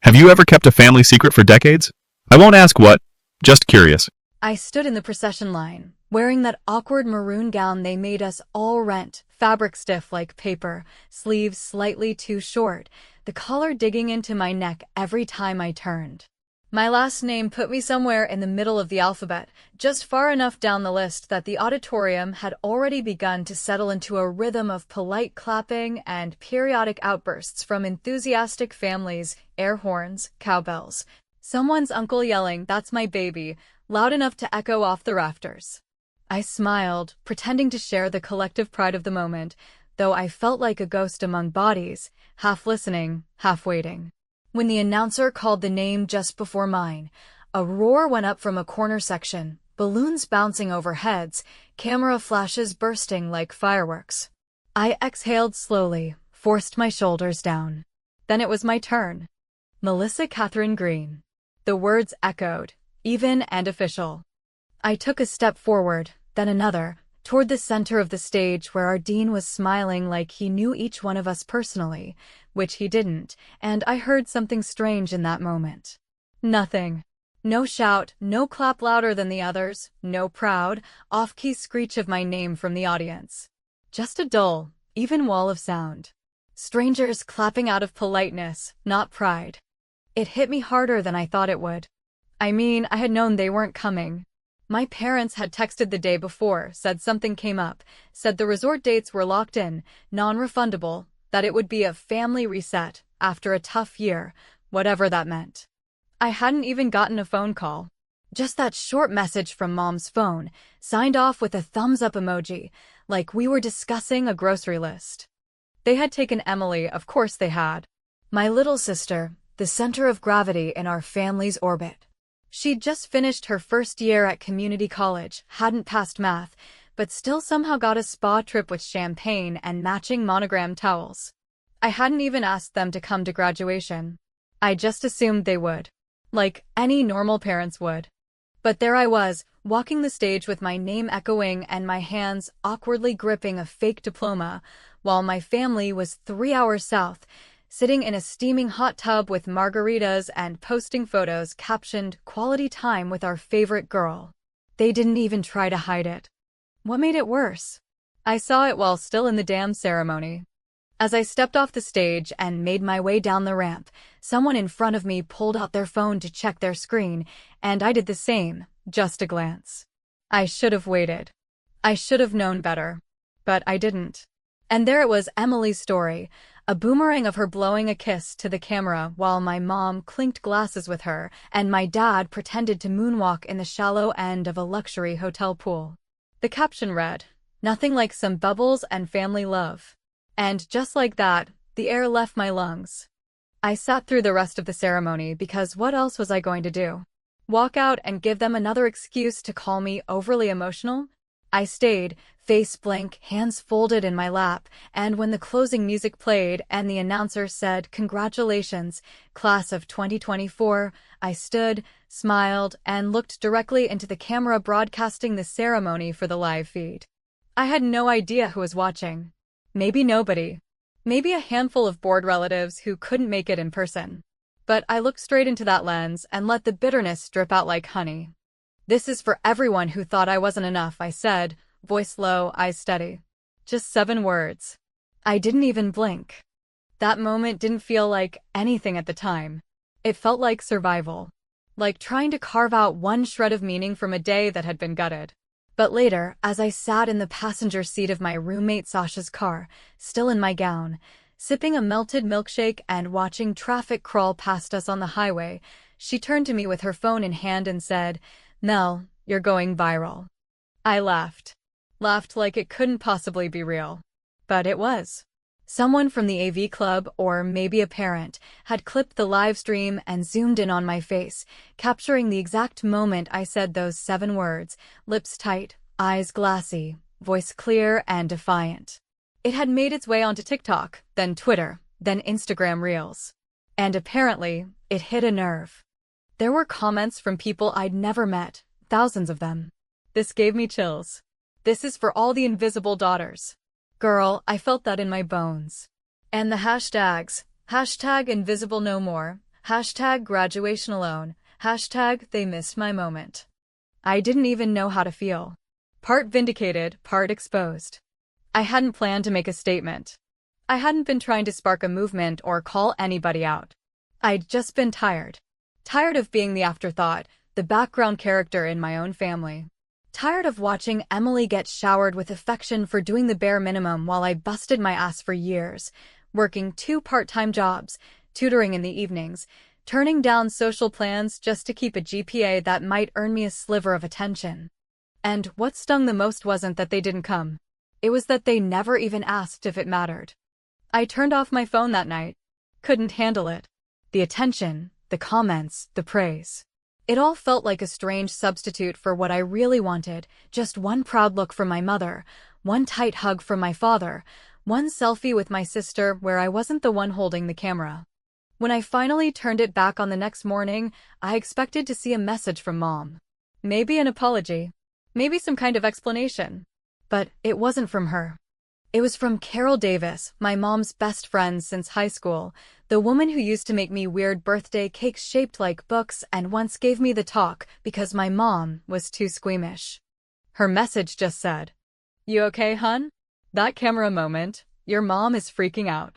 Have you ever kept a family secret for decades? I won't ask what, just curious. I stood in the procession line, wearing that awkward maroon gown they made us all rent, fabric stiff like paper, sleeves slightly too short, the collar digging into my neck every time I turned. My last name put me somewhere in the middle of the alphabet, just far enough down the list that the auditorium had already begun to settle into a rhythm of polite clapping and periodic outbursts from enthusiastic families, air horns, cowbells. Someone's uncle yelling, "That's my baby," loud enough to echo off the rafters. I smiled, pretending to share the collective pride of the moment, though I felt like a ghost among bodies, half listening, half waiting. When the announcer called the name just before mine, a roar went up from a corner section, balloons bouncing over heads, camera flashes bursting like fireworks. I exhaled slowly, forced my shoulders down. Then it was my turn. Melissa Catherine Green. The words echoed, even and official. I took a step forward, then another, toward the center of the stage where our dean was smiling like he knew each one of us personally, which he didn't, and I heard something strange in that moment. Nothing. No shout, no clap louder than the others, no proud, off-key screech of my name from the audience. Just a dull, even wall of sound. Strangers clapping out of politeness, not pride. It hit me harder than I thought it would. I mean, I had known they weren't coming. My parents had texted the day before, said something came up, said the resort dates were locked in, non-refundable, that it would be a family reset after a tough year, whatever that meant. I hadn't even gotten a phone call. Just that short message from Mom's phone, signed off with a thumbs-up emoji, like we were discussing a grocery list. They had taken Emily, of course they had. My little sister, the center of gravity in our family's orbit. She'd just finished her first year at community college, hadn't passed math, but still somehow got a spa trip with champagne and matching monogram towels. I hadn't even asked them to come to graduation. I just assumed they would. Like any normal parents would. But there I was, walking the stage with my name echoing and my hands awkwardly gripping a fake diploma, while my family was 3 hours south, sitting in a steaming hot tub with margaritas and posting photos captioned "Quality time with our favorite girl." They didn't even try to hide it. What made it worse? I saw it while still in the damn ceremony. As I stepped off the stage and made my way down the ramp, someone in front of me pulled out their phone to check their screen, and I did the same, just a glance. I should have waited. I should have known better. But I didn't. And there it was, Emily's story, a boomerang of her blowing a kiss to the camera while my mom clinked glasses with her and my dad pretended to moonwalk in the shallow end of a luxury hotel pool. The caption read, "Nothing like some bubbles and family love." And just like that, the air left my lungs. I sat through the rest of the ceremony because what else was I going to do? Walk out and give them another excuse to call me overly emotional? I stayed, face blank, hands folded in my lap, and when the closing music played and the announcer said, "Congratulations, class of 2024, I stood, smiled, and looked directly into the camera broadcasting the ceremony for the live feed. I had no idea who was watching. Maybe nobody. Maybe a handful of bored relatives who couldn't make it in person. But I looked straight into that lens and let the bitterness drip out like honey. "This is for everyone who thought I wasn't enough," I said, voice low, eyes steady. Just 7 words. I didn't even blink. That moment didn't feel like anything at the time. It felt like survival. Like trying to carve out one shred of meaning from a day that had been gutted. But later, as I sat in the passenger seat of my roommate Sasha's car, still in my gown, sipping a melted milkshake and watching traffic crawl past us on the highway, she turned to me with her phone in hand and said, "Mel, you're going viral." I laughed. Laughed like it couldn't possibly be real. But it was. Someone from the AV club, or maybe a parent, had clipped the live stream and zoomed in on my face, capturing the exact moment I said those 7 words, lips tight, eyes glassy, voice clear and defiant. It had made its way onto TikTok, then Twitter, then Instagram Reels. And apparently, it hit a nerve. There were comments from people I'd never met, thousands of them. This gave me chills. "This is for all the invisible daughters." Girl, I felt that in my bones. And the hashtags, #InvisibleNoMore, Hashtag graduation alone. Hashtag they missed my moment. I didn't even know how to feel. Part vindicated, part exposed. I hadn't planned to make a statement. I hadn't been trying to spark a movement or call anybody out. I'd just been tired. Tired of being the afterthought, the background character in my own family. Tired of watching Emily get showered with affection for doing the bare minimum while I busted my ass for years, working 2 part-time jobs, tutoring in the evenings, turning down social plans just to keep a GPA that might earn me a sliver of attention. And what stung the most wasn't that they didn't come. It was that they never even asked if it mattered. I turned off my phone that night. Couldn't handle it. The attention, the comments, the praise. It all felt like a strange substitute for what I really wanted. Just one proud look from my mother, one tight hug from my father, one selfie with my sister where I wasn't the one holding the camera. When I finally turned it back on the next morning, I expected to see a message from Mom. Maybe an apology. Maybe some kind of explanation. But it wasn't from her. It was from Carol Davis, my mom's best friend since high school, the woman who used to make me weird birthday cakes shaped like books and once gave me the talk because my mom was too squeamish. Her message just said, "You okay, hun? That camera moment, your mom is freaking out."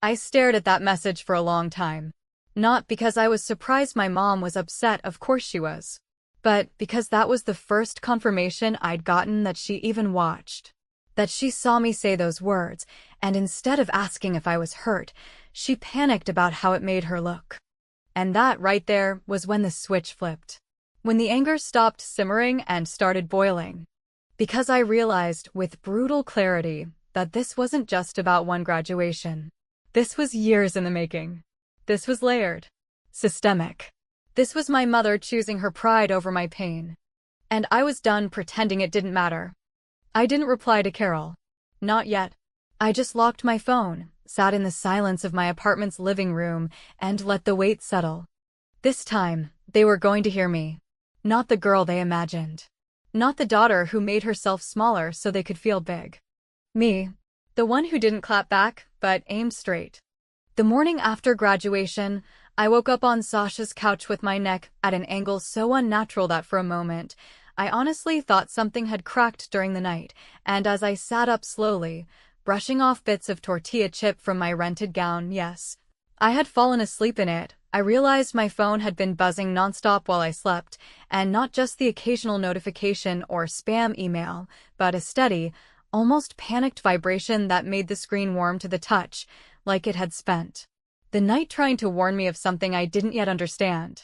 I stared at that message for a long time. Not because I was surprised my mom was upset, of course she was. But because that was the first confirmation I'd gotten that she even watched. That she saw me say those words, and instead of asking if I was hurt, she panicked about how it made her look. And that right there was when the switch flipped. When the anger stopped simmering and started boiling. Because I realized with brutal clarity that this wasn't just about one graduation. This was years in the making. This was layered. Systemic. This was my mother choosing her pride over my pain. And I was done pretending it didn't matter. I didn't reply to Carol. Not yet. I just locked my phone, sat in the silence of my apartment's living room, and let the weight settle. This time, they were going to hear me. Not the girl they imagined. Not the daughter who made herself smaller so they could feel big. Me. The one who didn't clap back, but aimed straight. The morning after graduation, I woke up on Sasha's couch with my neck at an angle so unnatural that for a moment, I honestly thought something had cracked during the night, and as I sat up slowly, brushing off bits of tortilla chip from my rented gown, yes, I had fallen asleep in it, I realized my phone had been buzzing nonstop while I slept, and not just the occasional notification or spam email, but a steady, almost panicked vibration that made the screen warm to the touch, like it had spent the night trying to warn me of something I didn't yet understand.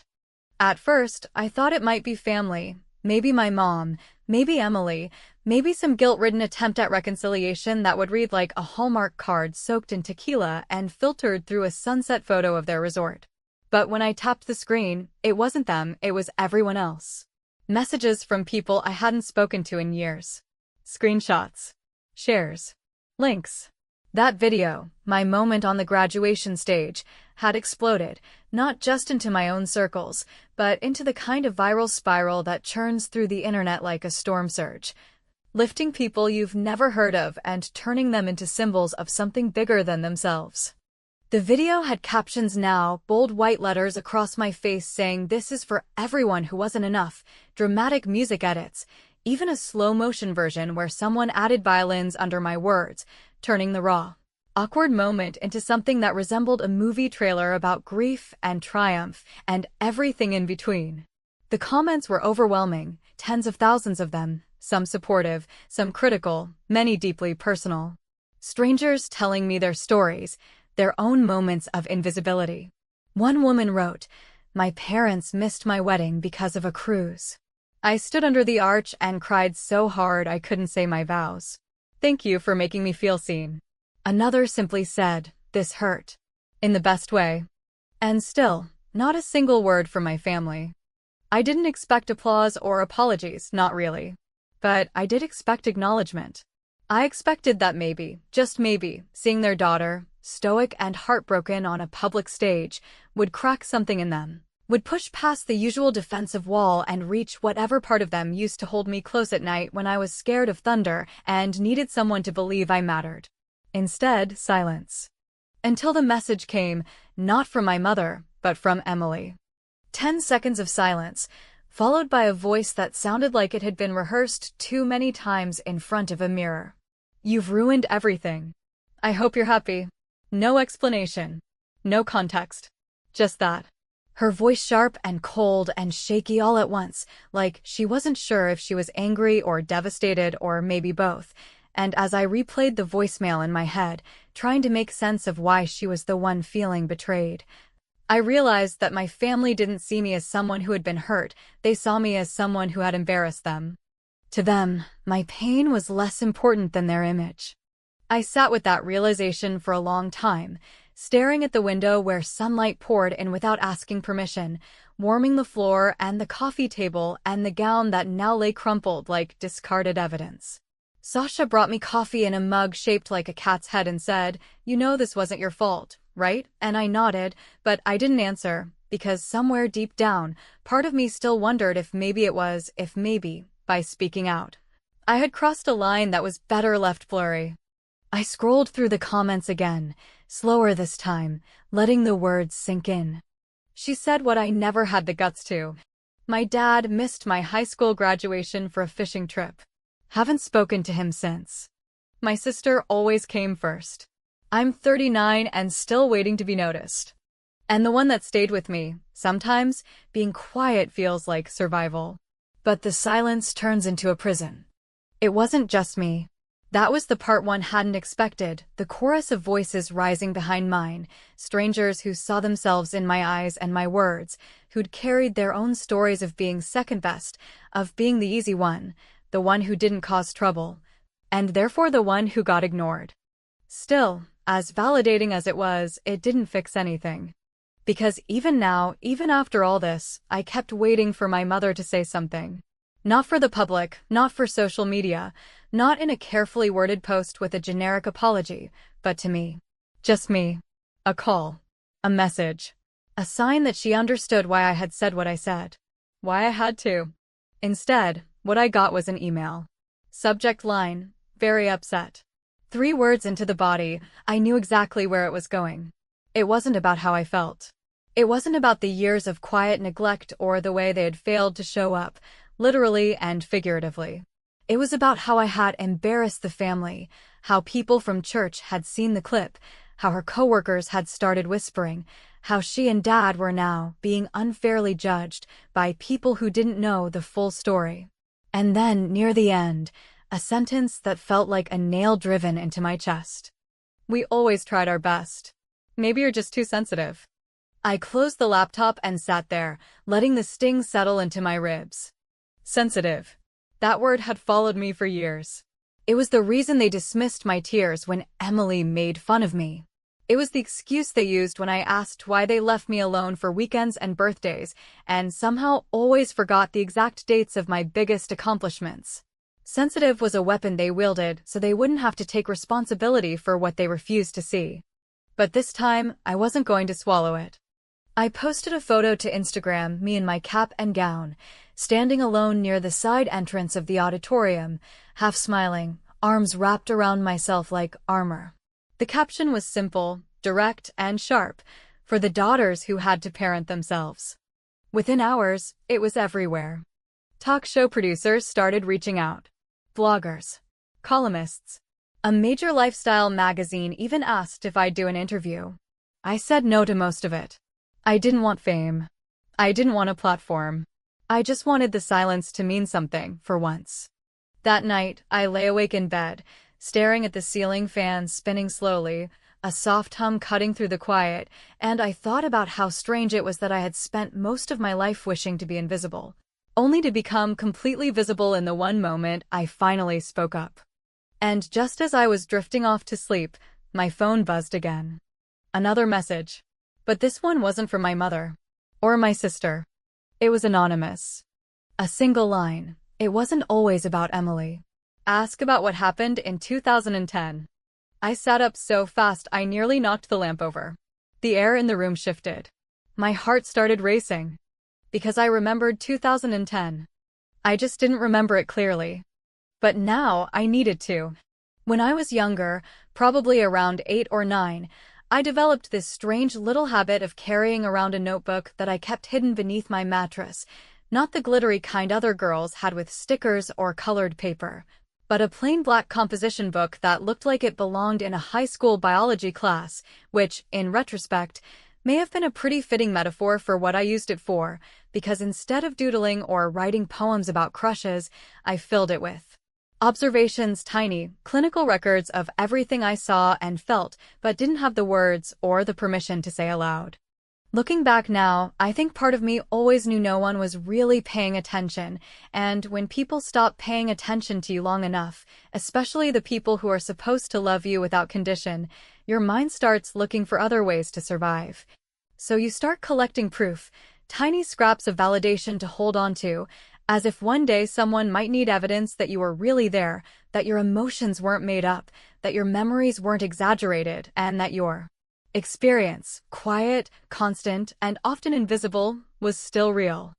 At first, I thought it might be family, maybe my mom, maybe Emily, maybe some guilt-ridden attempt at reconciliation that would read like a Hallmark card soaked in tequila and filtered through a sunset photo of their resort. But when I tapped the screen, it wasn't them, it was everyone else. Messages from people I hadn't spoken to in years. Screenshots. Shares. Links. That video, my moment on the graduation stage, had exploded, not just into my own circles, but into the kind of viral spiral that churns through the internet like a storm surge, lifting people you've never heard of and turning them into symbols of something bigger than themselves. The video had captions now, bold white letters across my face saying this is for everyone who wasn't enough, dramatic music edits, even a slow-motion version where someone added violins under my words, turning the raw, awkward moment into something that resembled a movie trailer about grief and triumph and everything in between. The comments were overwhelming, tens of thousands of them, some supportive, some critical, many deeply personal. Strangers telling me their stories, their own moments of invisibility. One woman wrote, "My parents missed my wedding because of a cruise. I stood under the arch and cried so hard I couldn't say my vows. Thank you for making me feel seen." Another simply said, "This hurt." In the best way. And still, not a single word from my family. I didn't expect applause or apologies, not really. But I did expect acknowledgement. I expected that maybe, just maybe, seeing their daughter, stoic and heartbroken on a public stage, would crack something in them. Would push past the usual defensive wall and reach whatever part of them used to hold me close at night when I was scared of thunder and needed someone to believe I mattered. Instead, silence. Until the message came, not from my mother, but from Emily. 10 seconds of silence, followed by a voice that sounded like it had been rehearsed too many times in front of a mirror. "You've ruined everything. I hope you're happy." No explanation. No context. Just that. Her voice sharp and cold and shaky all at once, like she wasn't sure if she was angry or devastated or maybe both. And as I replayed the voicemail in my head, trying to make sense of why she was the one feeling betrayed, I realized that my family didn't see me as someone who had been hurt, they saw me as someone who had embarrassed them. To them, my pain was less important than their image. I sat with that realization for a long time, staring at the window where sunlight poured in without asking permission, warming the floor and the coffee table and the gown that now lay crumpled like discarded evidence. Sasha brought me coffee in a mug shaped like a cat's head and said, "You know this wasn't your fault, right?" And I nodded, but I didn't answer, because somewhere deep down, part of me still wondered if maybe it was, if maybe, by speaking out, I had crossed a line that was better left blurry. I scrolled through the comments again, slower this time, letting the words sink in. She said what I never had the guts to. My dad missed my high school graduation for a fishing trip. Haven't spoken to him since. My sister always came first. I'm 39 and still waiting to be noticed. And the one that stayed with me, sometimes, being quiet feels like survival. But the silence turns into a prison. It wasn't just me. That was the part one hadn't expected, the chorus of voices rising behind mine, strangers who saw themselves in my eyes and my words, who'd carried their own stories of being second best, of being the easy one, the one who didn't cause trouble, and therefore the one who got ignored. Still, as validating as it was, it didn't fix anything. Because even now, even after all this, I kept waiting for my mother to say something. Not for the public, not for social media, not in a carefully worded post with a generic apology, but to me. Just me. A call. A message. A sign that she understood why I had said what I said. Why I had to. Instead, what I got was an email. Subject line, "Very upset." 3 words into the body, I knew exactly where it was going. It wasn't about how I felt. It wasn't about the years of quiet neglect or the way they had failed to show up, literally and figuratively. It was about how I had embarrassed the family, how people from church had seen the clip, how her coworkers had started whispering, how she and Dad were now being unfairly judged by people who didn't know the full story. And then, near the end, a sentence that felt like a nail driven into my chest. "We always tried our best. Maybe you're just too sensitive." I closed the laptop and sat there, letting the sting settle into my ribs. Sensitive. That word had followed me for years. It was the reason they dismissed my tears when Emily made fun of me. It was the excuse they used when I asked why they left me alone for weekends and birthdays, and somehow always forgot the exact dates of my biggest accomplishments. Sensitive was a weapon they wielded so they wouldn't have to take responsibility for what they refused to see. But this time, I wasn't going to swallow it. I posted a photo to Instagram, me in my cap and gown, standing alone near the side entrance of the auditorium, half smiling, arms wrapped around myself like armor. The caption was simple, direct, and sharp, for the daughters who had to parent themselves. Within hours, it was everywhere. Talk show producers started reaching out. Bloggers. Columnists. A major lifestyle magazine even asked if I'd do an interview. I said no to most of it. I didn't want fame. I didn't want a platform. I just wanted the silence to mean something, for once. That night, I lay awake in bed, staring at the ceiling fan spinning slowly, a soft hum cutting through the quiet, and I thought about how strange it was that I had spent most of my life wishing to be invisible, only to become completely visible in the one moment I finally spoke up. And just as I was drifting off to sleep, my phone buzzed again. Another message. But this one wasn't from my mother. Or my sister. It was anonymous. A single line. It wasn't always about Emily. Ask about what happened in 2010. I sat up so fast I nearly knocked the lamp over. The air in the room shifted. My heart started racing. Because I remembered 2010. I just didn't remember it clearly. But now I needed to. When I was younger, probably around 8 or 9, I developed this strange little habit of carrying around a notebook that I kept hidden beneath my mattress, not the glittery kind other girls had with stickers or colored paper, but a plain black composition book that looked like it belonged in a high school biology class, which, in retrospect, may have been a pretty fitting metaphor for what I used it for, because instead of doodling or writing poems about crushes, I filled it with observations, tiny, clinical records of everything I saw and felt, but didn't have the words or the permission to say aloud. Looking back now, I think part of me always knew no one was really paying attention, and when people stop paying attention to you long enough, especially the people who are supposed to love you without condition, your mind starts looking for other ways to survive. So you start collecting proof, tiny scraps of validation to hold on to, as if one day someone might need evidence that you were really there, that your emotions weren't made up, that your memories weren't exaggerated, and that your experience, quiet, constant, and often invisible, was still real.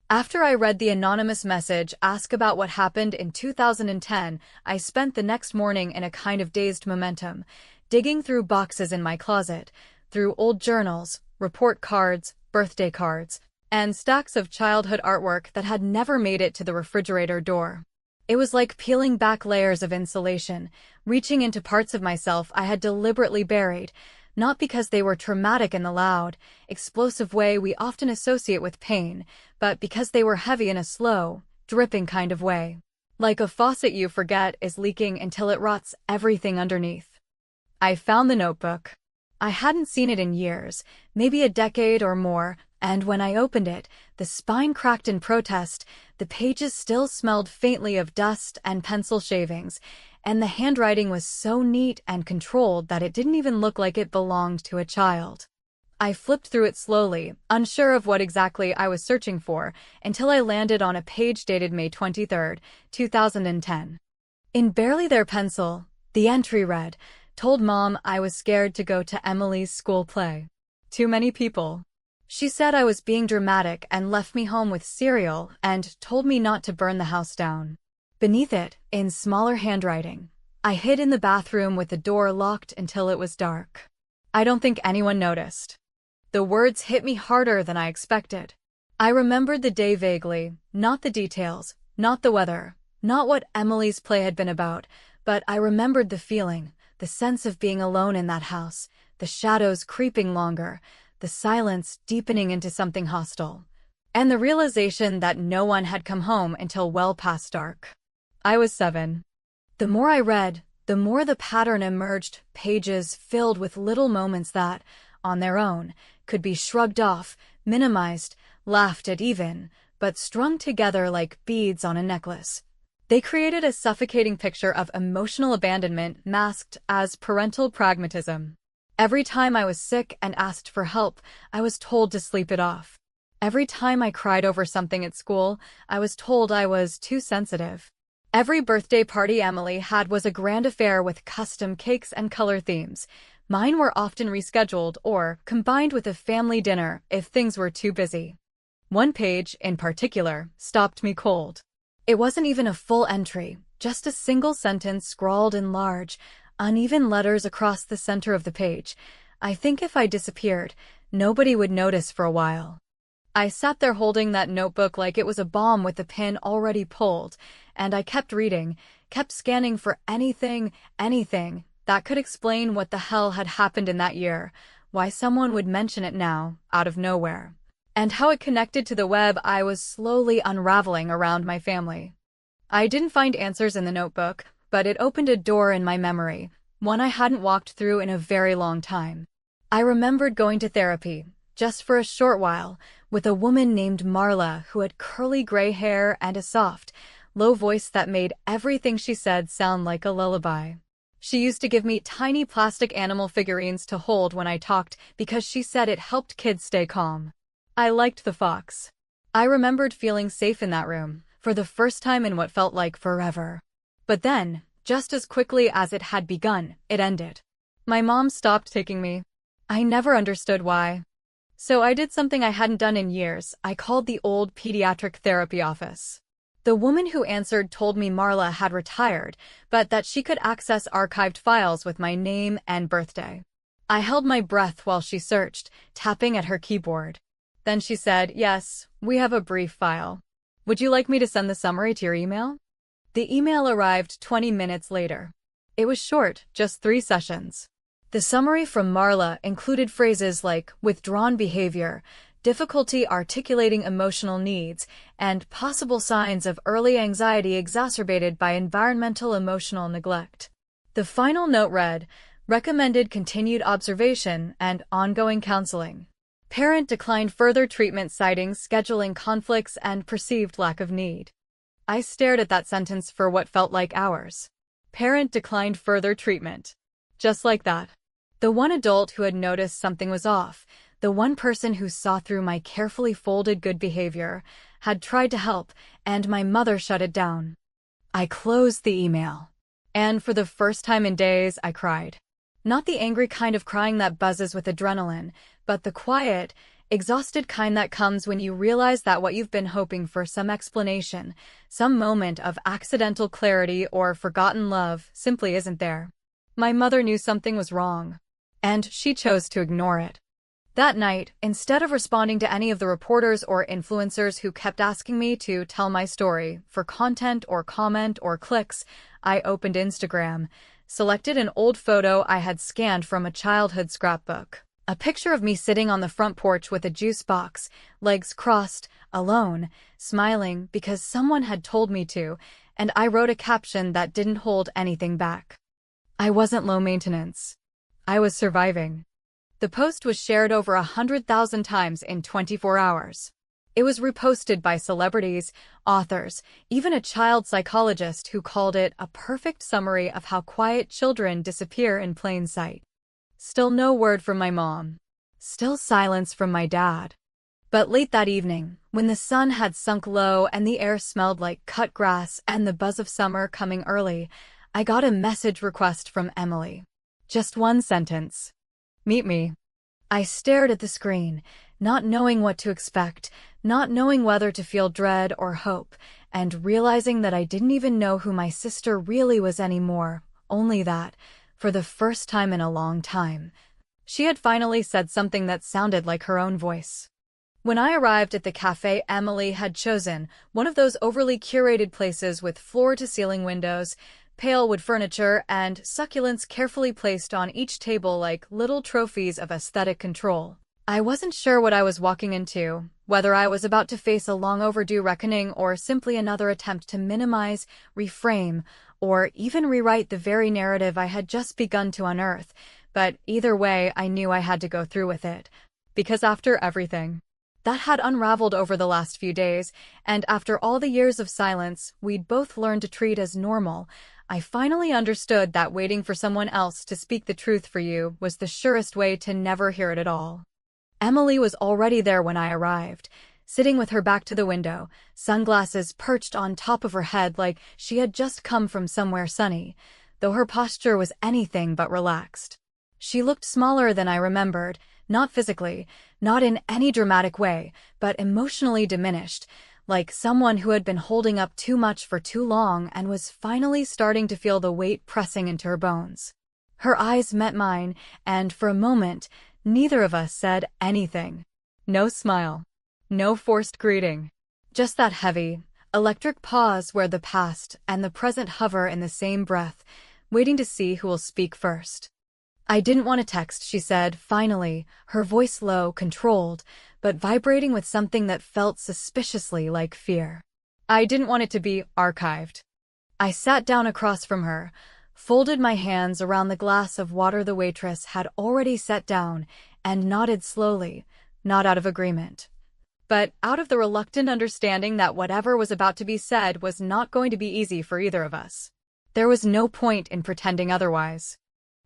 After I read the anonymous message ask about what happened in 2010, I spent the next morning in a kind of dazed momentum, digging through boxes in my closet, through old journals, report cards, birthday cards, and stacks of childhood artwork that had never made it to the refrigerator door. It was like peeling back layers of insulation, reaching into parts of myself I had deliberately buried, not because they were traumatic in the loud, explosive way we often associate with pain, but because they were heavy in a slow, dripping kind of way. Like a faucet you forget is leaking until it rots everything underneath. I found the notebook. I hadn't seen it in years, maybe a decade or more, and when I opened it, the spine cracked in protest, the pages still smelled faintly of dust and pencil shavings, and the handwriting was so neat and controlled that it didn't even look like it belonged to a child. I flipped through it slowly, unsure of what exactly I was searching for, until I landed on a page dated May 23, 2010. In barely their pencil, the entry read, "Told Mom I was scared to go to Emily's school play. Too many people. She said I was being dramatic and left me home with cereal and told me not to burn the house down." Beneath it, in smaller handwriting, I hid in the bathroom with the door locked until it was dark. I don't think anyone noticed. The words hit me harder than I expected. I remembered the day vaguely, not the details, not the weather, not what Emily's play had been about, but I remembered the feeling, the sense of being alone in that house, the shadows creeping longer, the silence deepening into something hostile, and the realization that no one had come home until well past dark. I was 7. The more I read, the more the pattern emerged, pages filled with little moments that, on their own, could be shrugged off, minimized, laughed at even, but strung together like beads on a necklace. They created a suffocating picture of emotional abandonment masked as parental pragmatism. Every time I was sick and asked for help, I was told to sleep it off. Every time I cried over something at school, I was told I was too sensitive. Every birthday party Emily had was a grand affair with custom cakes and color themes. Mine were often rescheduled or combined with a family dinner if things were too busy. One page, in particular, stopped me cold. It wasn't even a full entry, just a single sentence scrawled in large, uneven letters across the center of the page. I think if I disappeared, nobody would notice for a while. I sat there holding that notebook like it was a bomb with the pin already pulled, and I kept reading, kept scanning for anything that could explain what the hell had happened in that year, why someone would mention it now, out of nowhere, and how it connected to the web I was slowly unraveling around my family. I didn't find answers in the notebook, but it opened a door in my memory, one I hadn't walked through in a very long time. I remembered going to therapy, just for a short while, with a woman named Marla who had curly gray hair and a soft, low voice that made everything she said sound like a lullaby. She used to give me tiny plastic animal figurines to hold when I talked because she said it helped kids stay calm. I liked the fox. I remembered feeling safe in that room, for the first time in what felt like forever. But then, just as quickly as it had begun, it ended. My mom stopped taking me. I never understood why. So I did something I hadn't done in years. I called the old pediatric therapy office. The woman who answered told me Marla had retired, but that she could access archived files with my name and birthday. I held my breath while she searched, tapping at her keyboard. Then she said, "Yes, we have a brief file. Would you like me to send the summary to your email?" The email arrived 20 minutes later. It was short, just 3 sessions. The summary from Marla included phrases like withdrawn behavior, difficulty articulating emotional needs, and possible signs of early anxiety exacerbated by environmental emotional neglect. The final note read, recommended continued observation and ongoing counseling. Parent declined further treatment citing scheduling conflicts and perceived lack of need. I stared at that sentence for what felt like hours. Parent declined further treatment. Just like that. The one adult who had noticed something was off, the one person who saw through my carefully folded good behavior, had tried to help, and my mother shut it down. I closed the email. And for the first time in days, I cried. Not the angry kind of crying that buzzes with adrenaline, but the quiet, exhausted kind that comes when you realize that what you've been hoping for, some explanation, some moment of accidental clarity or forgotten love, simply isn't there. My mother knew something was wrong, and she chose to ignore it. That night, instead of responding to any of the reporters or influencers who kept asking me to tell my story for content or comment or clicks, I opened Instagram, selected an old photo I had scanned from a childhood scrapbook. A picture of me sitting on the front porch with a juice box, legs crossed, alone, smiling because someone had told me to, and I wrote a caption that didn't hold anything back. I wasn't low maintenance. I was surviving. The post was shared over 100,000 times in 24 hours. It was reposted by celebrities, authors, even a child psychologist who called it a perfect summary of how quiet children disappear in plain sight. Still no word from my mom. Still silence from my dad. But late that evening, when the sun had sunk low and the air smelled like cut grass and the buzz of summer coming early, I got a message request from Emily. Just one sentence. Meet me. I stared at the screen, not knowing what to expect, not knowing whether to feel dread or hope, and realizing that I didn't even know who my sister really was anymore, only that, for the first time in a long time, she had finally said something that sounded like her own voice. When I arrived at the cafe Emily had chosen, one of those overly curated places with floor-to-ceiling windows, pale wood furniture, and succulents carefully placed on each table like little trophies of aesthetic control. I wasn't sure what I was walking into, whether I was about to face a long overdue reckoning or simply another attempt to minimize, reframe, or even rewrite the very narrative I had just begun to unearth, but either way I knew I had to go through with it. Because after everything that had unraveled over the last few days, and after all the years of silence we'd both learned to treat as normal, I finally understood that waiting for someone else to speak the truth for you was the surest way to never hear it at all. Emily was already there when I arrived, sitting with her back to the window, sunglasses perched on top of her head like she had just come from somewhere sunny, though her posture was anything but relaxed. She looked smaller than I remembered, not physically, not in any dramatic way, but emotionally diminished, like someone who had been holding up too much for too long and was finally starting to feel the weight pressing into her bones. Her eyes met mine, and for a moment, neither of us said anything. No smile. No forced greeting. Just that heavy, electric pause where the past and the present hover in the same breath, waiting to see who will speak first. "I didn't want to text," she said, finally, her voice low, controlled, but vibrating with something that felt suspiciously like fear. "I didn't want it to be archived." I sat down across from her, folded my hands around the glass of water the waitress had already set down, and nodded slowly, not out of agreement, but out of the reluctant understanding that whatever was about to be said was not going to be easy for either of us. There was no point in pretending otherwise.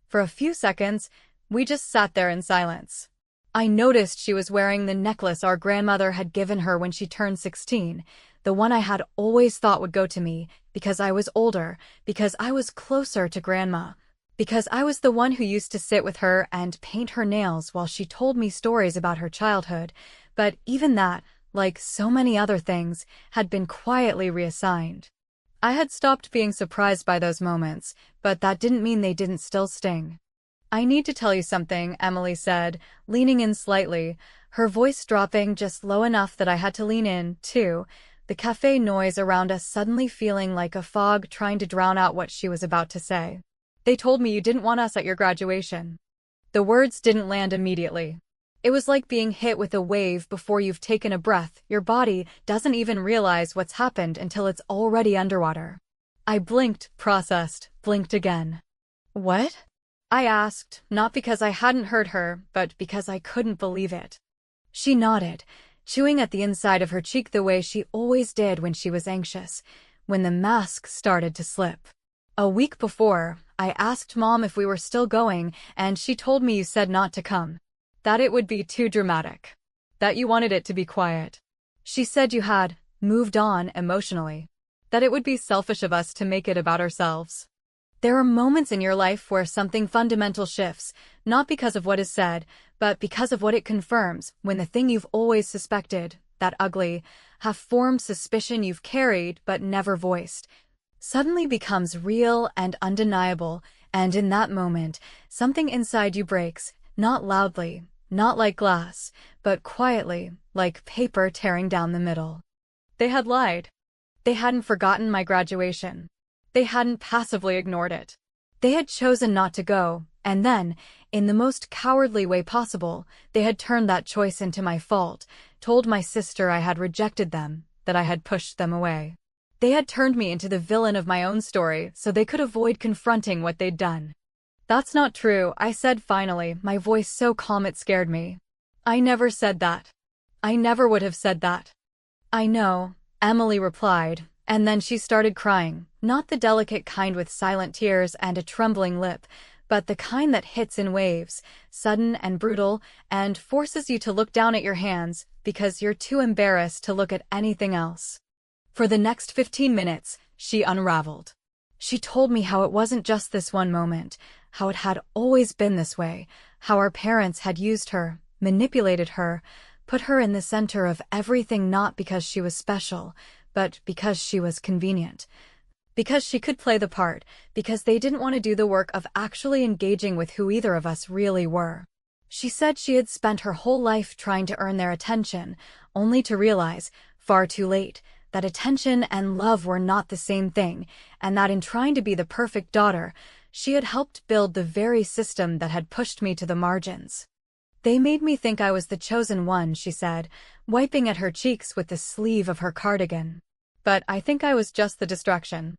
For a few seconds, we just sat there in silence. I noticed she was wearing the necklace our grandmother had given her when she turned 16, the one I had always thought would go to me, because I was older, because I was closer to Grandma, because I was the one who used to sit with her and paint her nails while she told me stories about her childhood, but even that, like so many other things, had been quietly reassigned. I had stopped being surprised by those moments, but that didn't mean they didn't still sting. I need to tell you something, Emily said, leaning in slightly, her voice dropping just low enough that I had to lean in, too, the cafe noise around us suddenly feeling like a fog trying to drown out what she was about to say. They told me you didn't want us at your graduation. The words didn't land immediately. It was like being hit with a wave before you've taken a breath. Your body doesn't even realize what's happened until it's already underwater. I blinked, processed, blinked again. What? I asked, not because I hadn't heard her, but because I couldn't believe it. She nodded, chewing at the inside of her cheek the way she always did when she was anxious, when the mask started to slip. A week before, I asked Mom if we were still going, and she told me you said not to come. That it would be too dramatic. That you wanted it to be quiet. She said you had moved on emotionally. That it would be selfish of us to make it about ourselves. There are moments in your life where something fundamental shifts, not because of what is said, but because of what it confirms, when the thing you've always suspected, that ugly, half-formed suspicion you've carried but never voiced, suddenly becomes real and undeniable, and in that moment, something inside you breaks, not loudly, not like glass, but quietly, like paper tearing down the middle. They had lied. They hadn't forgotten my graduation. They hadn't passively ignored it. They had chosen not to go, and then, in the most cowardly way possible, they had turned that choice into my fault, told my sister I had rejected them, that I had pushed them away. They had turned me into the villain of my own story so they could avoid confronting what they'd done. That's not true, I said finally, my voice so calm it scared me. I never said that. I never would have said that. I know, Emily replied, and then she started crying, not the delicate kind with silent tears and a trembling lip, but the kind that hits in waves, sudden and brutal, and forces you to look down at your hands because you're too embarrassed to look at anything else. For the next 15 minutes, she unraveled. She told me how it wasn't just this one moment, how it had always been this way, how our parents had used her, manipulated her, put her in the center of everything not because she was special, but because she was convenient. Because she could play the part, because they didn't want to do the work of actually engaging with who either of us really were. She said she had spent her whole life trying to earn their attention, only to realize, far too late, that attention and love were not the same thing, and that in trying to be the perfect daughter, she had helped build the very system that had pushed me to the margins. They made me think I was the chosen one, she said, wiping at her cheeks with the sleeve of her cardigan. But I think I was just the distraction.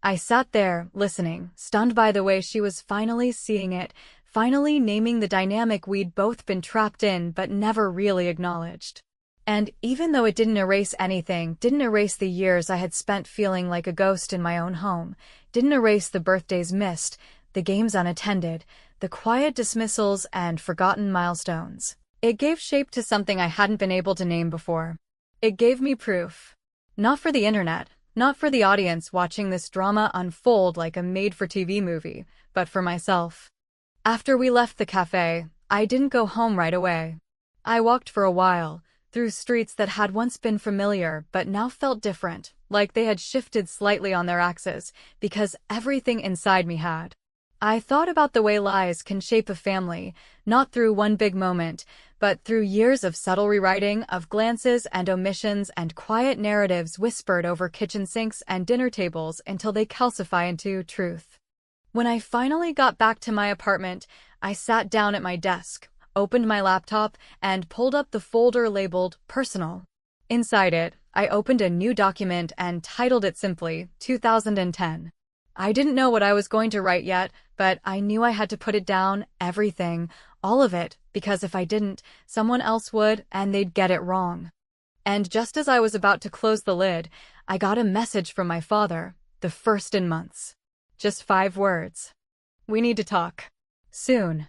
I sat there, listening, stunned by the way she was finally seeing it, finally naming the dynamic we'd both been trapped in but never really acknowledged. And even though it didn't erase anything, didn't erase the years I had spent feeling like a ghost in my own home, didn't erase the birthdays missed, the games unattended, the quiet dismissals and forgotten milestones. It gave shape to something I hadn't been able to name before. It gave me proof. Not for the internet, not for the audience watching this drama unfold like a made-for-TV movie, but for myself. After we left the cafe, I didn't go home right away. I walked for a while, through streets that had once been familiar but now felt different, like they had shifted slightly on their axis, because everything inside me had. I thought about the way lies can shape a family, not through one big moment, but through years of subtle rewriting, of glances and omissions and quiet narratives whispered over kitchen sinks and dinner tables until they calcify into truth. When I finally got back to my apartment, I sat down at my desk, opened my laptop, and pulled up the folder labeled Personal. Inside it, I opened a new document and titled it simply 2010. I didn't know what I was going to write yet, but I knew I had to put it down, everything, all of it, because if I didn't, someone else would, and they'd get it wrong. And just as I was about to close the lid, I got a message from my father, the first in months. Just 5 words. We need to talk. Soon.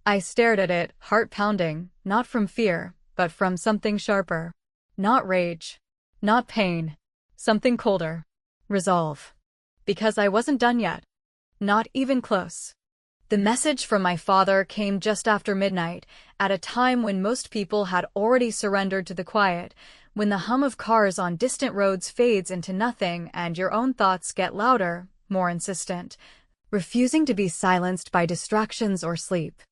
I stared at it, heart pounding, not from fear, but from something sharper. Not rage. Not pain. Something colder. Resolve. Because I wasn't done yet. Not even close. The message from my father came just after midnight, at a time when most people had already surrendered to the quiet, when the hum of cars on distant roads fades into nothing and your own thoughts get louder, more insistent. refusing to be silenced by distractions or sleep.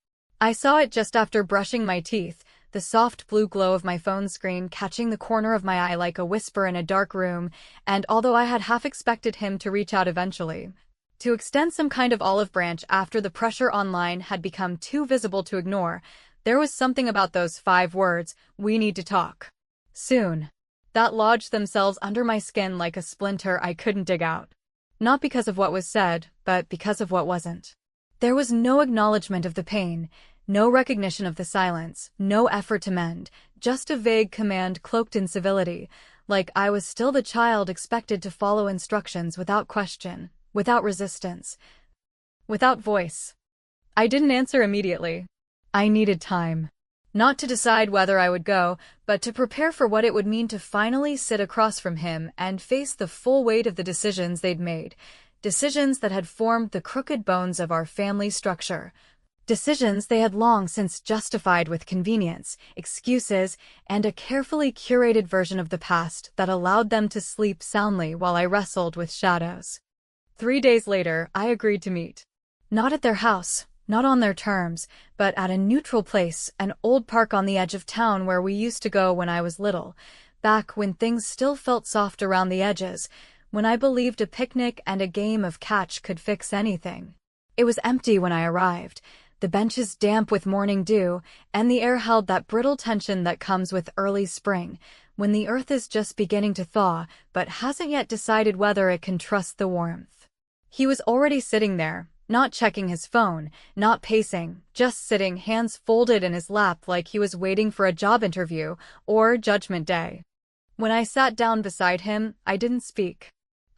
I saw it just after brushing my teeth, the soft blue glow of my phone screen catching the corner of my eye like a whisper in a dark room, and although I had half expected him to reach out eventually, to extend some kind of olive branch after the pressure online had become too visible to ignore, there was something about those 5 words, "We need to talk soon," that lodged themselves under my skin like a splinter I couldn't dig out. Not because of what was said, but because of what wasn't. There was no acknowledgement of the pain, no recognition of the silence, no effort to mend, just a vague command cloaked in civility, like I was still the child expected to follow instructions without question, without resistance, without voice. I didn't answer immediately. I needed time. Not to decide whether I would go, but to prepare for what it would mean to finally sit across from him and face the full weight of the decisions they'd made, decisions that had formed the crooked bones of our family structure. Decisions they had long since justified with convenience, excuses, and a carefully curated version of the past that allowed them to sleep soundly while I wrestled with shadows. 3 days later, I agreed to meet. Not at their house, not on their terms, but at a neutral place, an old park on the edge of town where we used to go when I was little, back when things still felt soft around the edges, when I believed a picnic and a game of catch could fix anything. It was empty when I arrived, the benches damp with morning dew, and the air held that brittle tension that comes with early spring, when the earth is just beginning to thaw, but hasn't yet decided whether it can trust the warmth. He was already sitting there, not checking his phone, not pacing, just sitting, hands folded in his lap like he was waiting for a job interview or Judgment Day. When I sat down beside him, I didn't speak.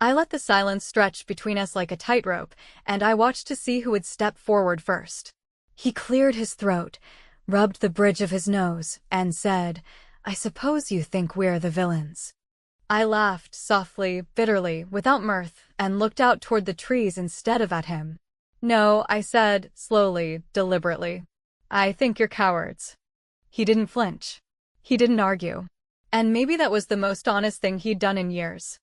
I let the silence stretch between us like a tightrope, and I watched to see who would step forward first. He cleared his throat, rubbed the bridge of his nose, and said, "I suppose you think we're the villains." I laughed, softly, bitterly, without mirth, and looked out toward the trees instead of at him. "No," I said, slowly, deliberately. "I think you're cowards." He didn't flinch. He didn't argue. And maybe that was the most honest thing he'd done in years.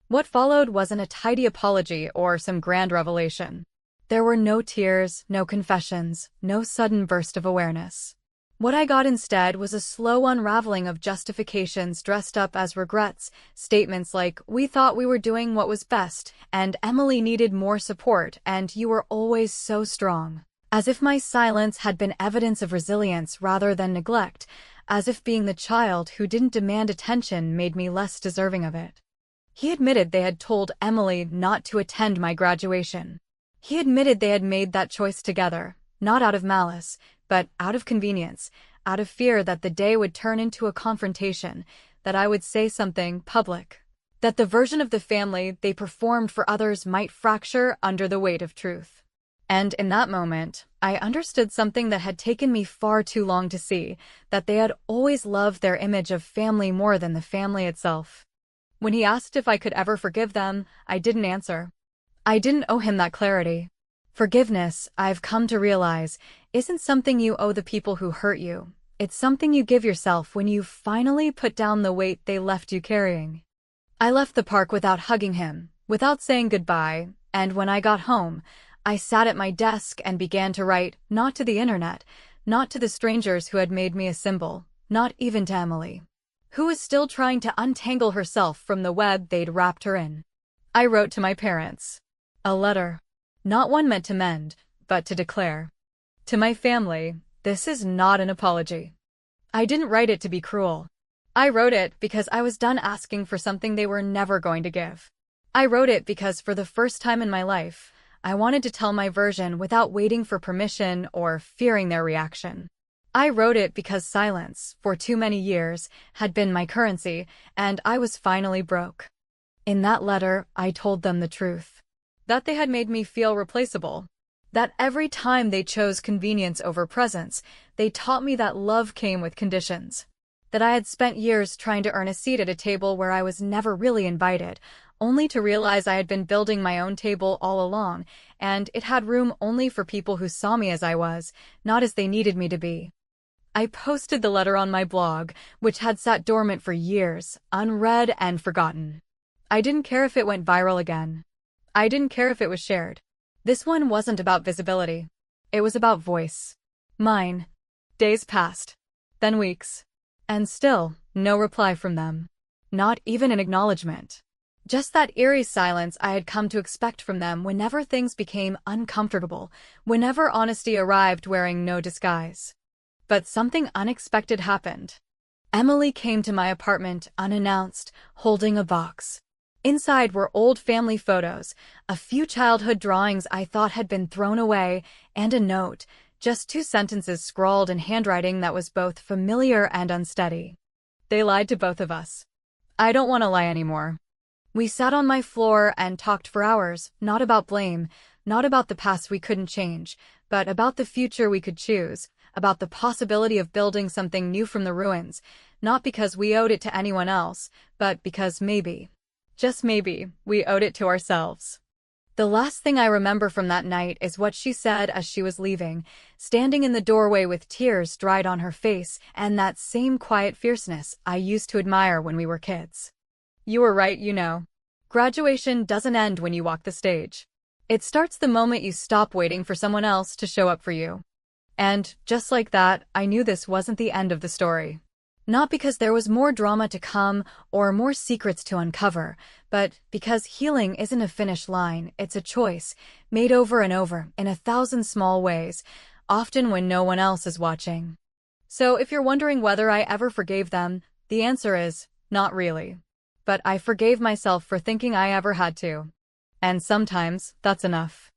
What followed wasn't a tidy apology or some grand revelation. There were no tears, no confessions, no sudden burst of awareness. What I got instead was a slow unraveling of justifications dressed up as regrets, statements like, "We thought we were doing what was best, and Emily needed more support, and you were always so strong." As if my silence had been evidence of resilience rather than neglect, as if being the child who didn't demand attention made me less deserving of it. He admitted they had told Emily not to attend my graduation. He admitted they had made that choice together, not out of malice, but out of convenience, out of fear that the day would turn into a confrontation, that I would say something public, that the version of the family they performed for others might fracture under the weight of truth. And in that moment, I understood something that had taken me far too long to see, that they had always loved their image of family more than the family itself. When he asked if I could ever forgive them, I didn't answer. I didn't owe him that clarity. Forgiveness, I've come to realize, isn't something you owe the people who hurt you. It's something you give yourself when you finally put down the weight they left you carrying. I left the park without hugging him, without saying goodbye, and when I got home, I sat at my desk and began to write, not to the internet, not to the strangers who had made me a symbol, not even to Emily, who was still trying to untangle herself from the web they'd wrapped her in. I wrote to my parents. A letter. Not one meant to mend, but to declare. To my family, this is not an apology. I didn't write it to be cruel. I wrote it because I was done asking for something they were never going to give. I wrote it because for the first time in my life, I wanted to tell my version without waiting for permission or fearing their reaction. I wrote it because silence, for too many years, had been my currency, and I was finally broke. In that letter, I told them the truth. That they had made me feel replaceable. That every time they chose convenience over presence, they taught me that love came with conditions. That I had spent years trying to earn a seat at a table where I was never really invited, only to realize I had been building my own table all along, and it had room only for people who saw me as I was, not as they needed me to be. I posted the letter on my blog, which had sat dormant for years, unread and forgotten. I didn't care if it went viral again. I didn't care if it was shared. This one wasn't about visibility. It was about voice. Mine. Days passed. Then weeks. And still, no reply from them. Not even an acknowledgement. Just that eerie silence I had come to expect from them whenever things became uncomfortable, whenever honesty arrived wearing no disguise. But something unexpected happened. Emily came to my apartment unannounced, holding a box. Inside were old family photos, a few childhood drawings I thought had been thrown away, and a note, just 2 sentences scrawled in handwriting that was both familiar and unsteady. They lied to both of us. I don't want to lie anymore. We sat on my floor and talked for hours, not about blame, not about the past we couldn't change, but about the future we could choose, about the possibility of building something new from the ruins, not because we owed it to anyone else, but because maybe, just maybe, we owed it to ourselves. The last thing I remember from that night is what she said as she was leaving, standing in the doorway with tears dried on her face and that same quiet fierceness I used to admire when we were kids. You were right, you know. Graduation doesn't end when you walk the stage. It starts the moment you stop waiting for someone else to show up for you. And, just like that, I knew this wasn't the end of the story. Not because there was more drama to come or more secrets to uncover, but because healing isn't a finish line, it's a choice, made over and over, in 1,000 small ways, often when no one else is watching. So if you're wondering whether I ever forgave them, the answer is, not really. But I forgave myself for thinking I ever had to. And sometimes, that's enough.